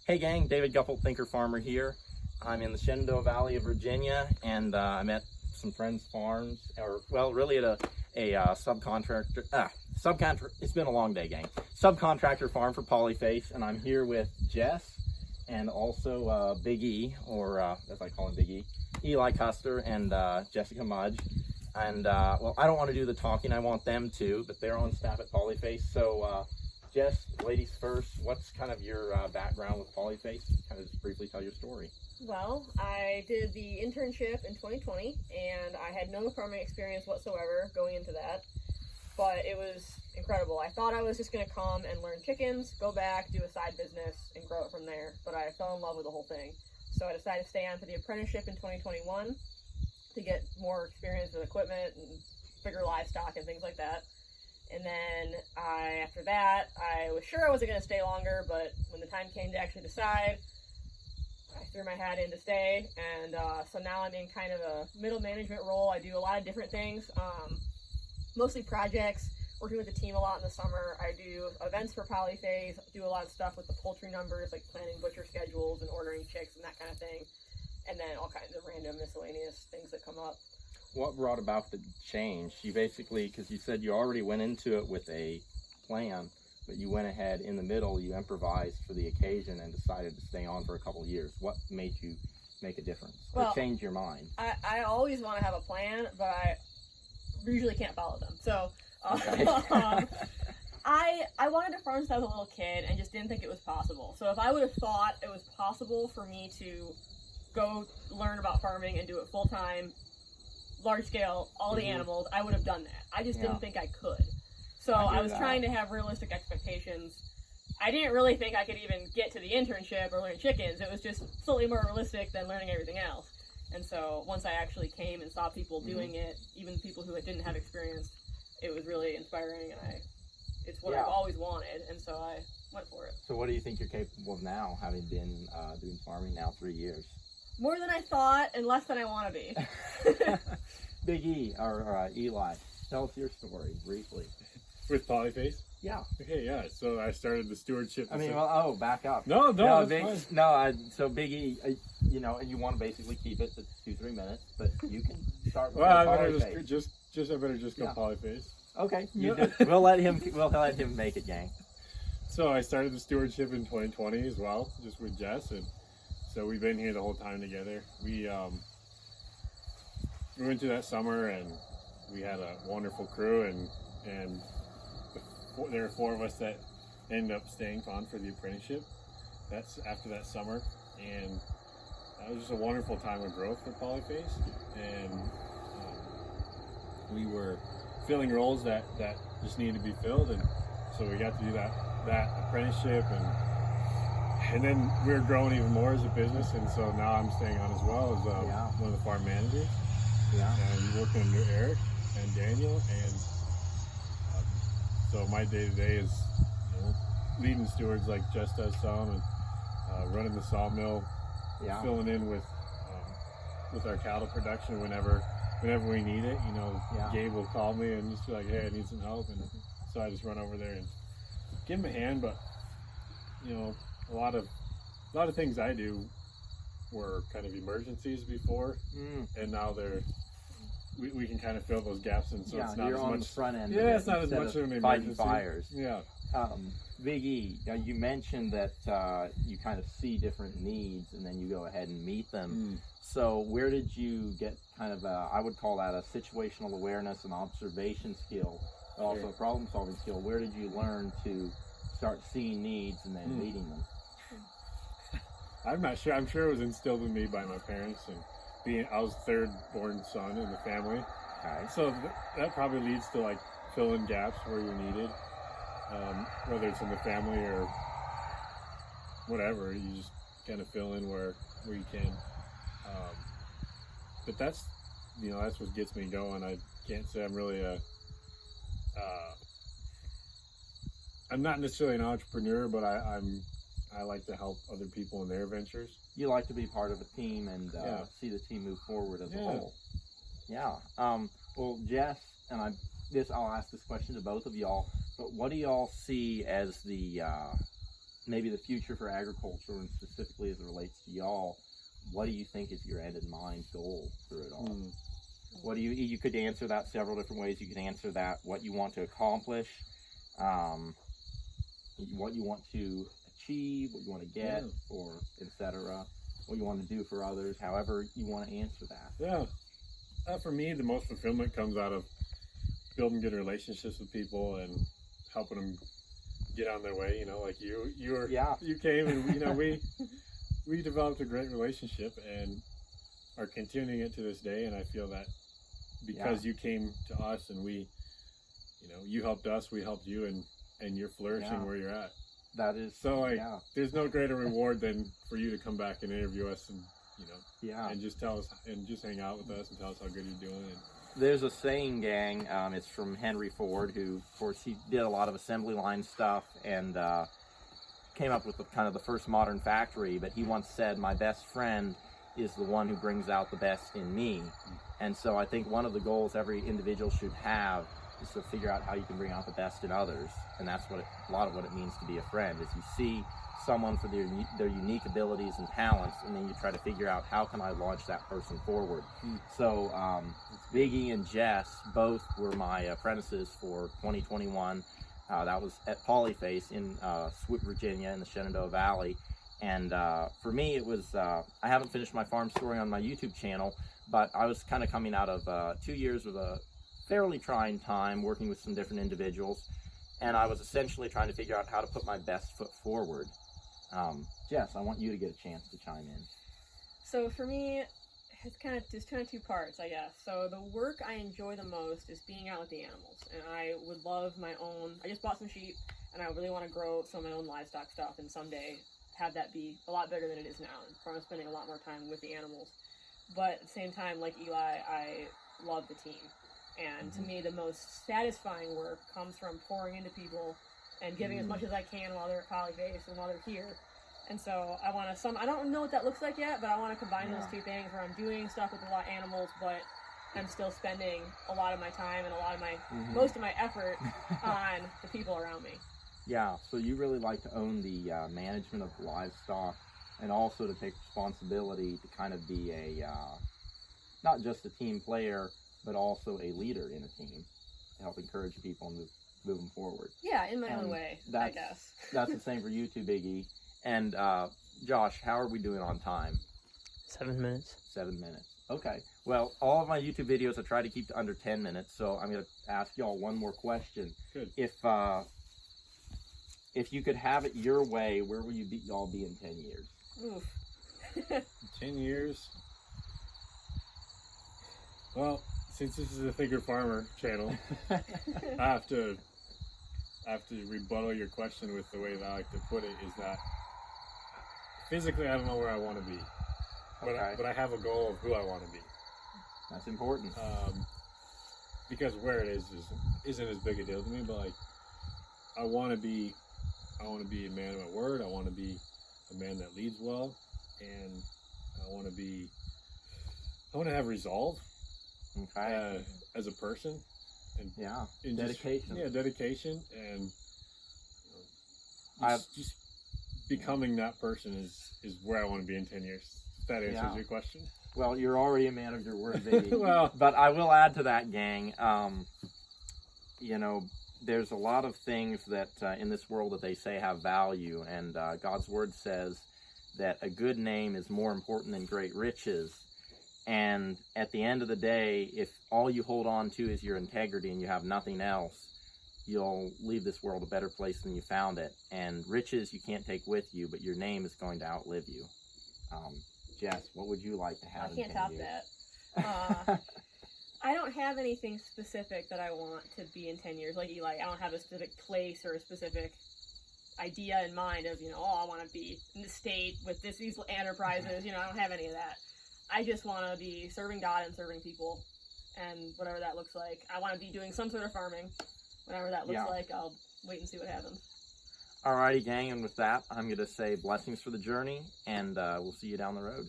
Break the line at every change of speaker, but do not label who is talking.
Hey gang, David Guppel, Thinker Farmer here. I'm in the Shenandoah Valley of Virginia, and I'm at some friends' farms, or well, really at a subcontractor. It's been a long day, gang. Subcontractor farm for Polyface, and I'm here with Jess and also Big E, or as I call him, Big E, Eli Custer, and Jessica Mudge. And well, I don't want to do the talking. I want them to, but they're on staff at Polyface. So. Jess, ladies first, what's kind of your background with Polyface? Kind of just briefly tell your story.
Well, I did the internship in 2020, and I had no farming experience whatsoever going into that, but it was incredible. I thought I was just going to come and learn chickens, go back, do a side business, and grow it from there, but I fell in love with the whole thing. So I decided to stay on for the apprenticeship in 2021 to get more experience with equipment and bigger livestock and things like that. And then after that, I was sure I wasn't going to stay longer, but when the time came to actually decide, I threw my hat in to stay. And so now I'm in kind of a middle management role. I do a lot of different things, mostly projects, working with the team a lot in the summer. I do events for Polyface, do a lot of stuff with the poultry numbers, like planning butcher schedules and ordering chicks and that kind of thing. And then all kinds of random miscellaneous things that come up.
What brought about the change? You basically, because you said you already went into it with a plan, but you went ahead in the middle, you improvised for the occasion and decided to stay on for a couple of years. What made you make a difference or change your mind?
I always want to have a plan, but I usually can't follow them. So
okay.
I wanted to farm since I was a little kid and just didn't think it was possible. So if I would have thought it was possible for me to go learn about farming and do it full time, large scale, all the animals, I would have done that. I just didn't think I could. So I was trying to have realistic expectations. I didn't really think I could even get to the internship or learn chickens. It was just slightly more realistic than learning everything else. And so once I actually came and saw people doing it, even people who didn't have experience, it was really inspiring, and it's what I've always wanted, and so I went for it.
So what do you think you're capable of now, having been doing farming now 3 years?
More than I thought and less than I want to be.
Big E, or Eli, tell us your story briefly.
With Polyface?
Yeah.
Okay, yeah. So I started the stewardship.
I mean, well, back up.
No,
so Big E, you know, and you want to basically keep it to 2-3 minutes, but you can start with
well, I better
Polyface.
I better just go Polyface.
Okay, we'll let him make it, gang.
So I started the stewardship in 2020 as well, just with Jess, and so we've been here the whole time together. We went to that summer, and we had a wonderful crew, and there were 4 of us that ended up staying on for the apprenticeship. That's after that summer, and it was just a wonderful time of growth for Polyface, and we were filling roles that just needed to be filled, and so we got to do that apprenticeship, and then we were growing even more as a business, and so now I'm staying on as well as one of the farm managers.
Yeah.
And working under Eric and Daniel, and so my day-to-day is leading stewards like Jess does some, and running the sawmill, filling in with our cattle production whenever we need it. Gabe will call me and just be like, hey, I need some help, and so I just run over there and give him a hand. But a lot of things I do were kind of emergencies before, and now we can kind of fill those gaps, and so it's not
you're
as
on
much
the front end.
Yeah, it's not as much of an emergency.
Fighting fires.
Yeah.
Big E, you mentioned that you kind of see different needs and then you go ahead and meet them. So where did you get kind of I would call that a situational awareness and observation skill, but also a problem solving skill. Where did you learn to start seeing needs and then meeting them?
I'm not sure. I'm sure it was instilled in me by my parents, and I was third born son in the family.
Okay.
So that probably leads to like fill in gaps where you're needed, whether it's in the family or whatever. You just kind of fill in where you can. But that's what gets me going. I can't say I'm really I'm not necessarily an entrepreneur, but I like to help other people in their ventures.
You like to be part of a team and see the team move forward as a whole. Yeah. Well, Jess, and I'll ask this question to both of y'all, but what do y'all see as the maybe the future for agriculture, and specifically as it relates to y'all, what do you think is your end in mind goal through it all? What do you could answer that several different ways. You can answer that what you want to accomplish, what you want to achieve, what you want to get, or etc. What you want to do for others, however you want to answer that.
Yeah. For me, the most fulfillment comes out of building good relationships with people and helping them get on their way. You know, like you came and you know we developed a great relationship and are continuing it to this day. And I feel that because you came to us and we, you know, you helped us, we helped you, and you're flourishing where you're at.
That is
so. Like, there's no greater reward than for you to come back and interview us and and just tell us and just hang out with us and tell us how good you're doing. And
there's a saying, gang. It's from Henry Ford, who, of course, he did a lot of assembly line stuff and came up with kind of the first modern factory. But he once said, "My best friend is the one who brings out the best in me." And so I think one of the goals every individual should have is to figure out how you can bring out the best in others. And that's what a lot of what it means to be a friend, is you see someone for their unique abilities and talents, and then you try to figure out how can I launch that person forward. So Eli and Jess both were my apprentices for 2021. That was at Polyface in Swoope, Virginia, in the Shenandoah Valley. And for me, it was, I haven't finished my farm story on my YouTube channel, but I was kind of coming out of 2 years of a fairly trying time working with some different individuals, and I was essentially trying to figure out how to put my best foot forward. Jess, I want you to get a chance to chime in.
So for me, it's kind of two parts, I guess. So the work I enjoy the most is being out with the animals, and I would love my own. I just bought some sheep, and I really want to grow some of my own livestock stuff, and someday have that be a lot bigger than it is now. I'm spending a lot more time with the animals, but at the same time, like Eli, I love the team. And to me, the most satisfying work comes from pouring into people and giving as much as I can while they're at Polyface and while they're here. And so I want to, I don't know what that looks like yet, but I want to combine those two things where I'm doing stuff with a lot of animals, but I'm still spending a lot of my time and a lot of my, most of my effort on the people around me.
Yeah, so you really like to own the management of the livestock, and also to take responsibility to kind of be a, not just a team player, but also a leader in a team to help encourage people and move them forward.
Yeah, in my own way, I guess.
That's the same for you too, Biggie. And Josh, how are we doing on time?
7 minutes.
7 minutes. Okay. Well, all of my YouTube videos I try to keep to under 10 minutes, so I'm going to ask y'all one more question.
Good.
If you could have it your way, where will you y'all be in 10 years?
Oof.
10 years? Well, since this is a Thinker Farmer channel, I have to rebuttal your question with the way that I like to put it, is that physically I don't know where I want to be, but I have a goal of who I want to be.
That's important.
Because where it isn't as big a deal to me, but like I want to be a man of my word. I want to be a man that leads well, and I want to have resolve.
Okay.
As a person, and
dedication.
Dedication, and just becoming that person is where I want to be in 10 years. If that answers your question.
Well, you're already a man of your word, baby.
Well,
but I will add to that, gang. There's a lot of things that in this world that they say have value, and God's word says that a good name is more important than great riches. And at the end of the day, if all you hold on to is your integrity and you have nothing else, you'll leave this world a better place than you found it. And riches you can't take with you, but your name is going to outlive you. Jess, what would you like to have in 10 years?
I can't top that. I don't have anything specific that I want to be in 10 years. Like Eli, I don't have a specific place or a specific idea in mind of, I want to be in the state with these enterprises. I don't have any of that. I just want to be serving God and serving people, and whatever that looks like. I want to be doing some sort of farming. Whatever that looks like, I'll wait and see what happens.
Alrighty, gang, and with that, I'm going to say blessings for the journey, and we'll see you down the road.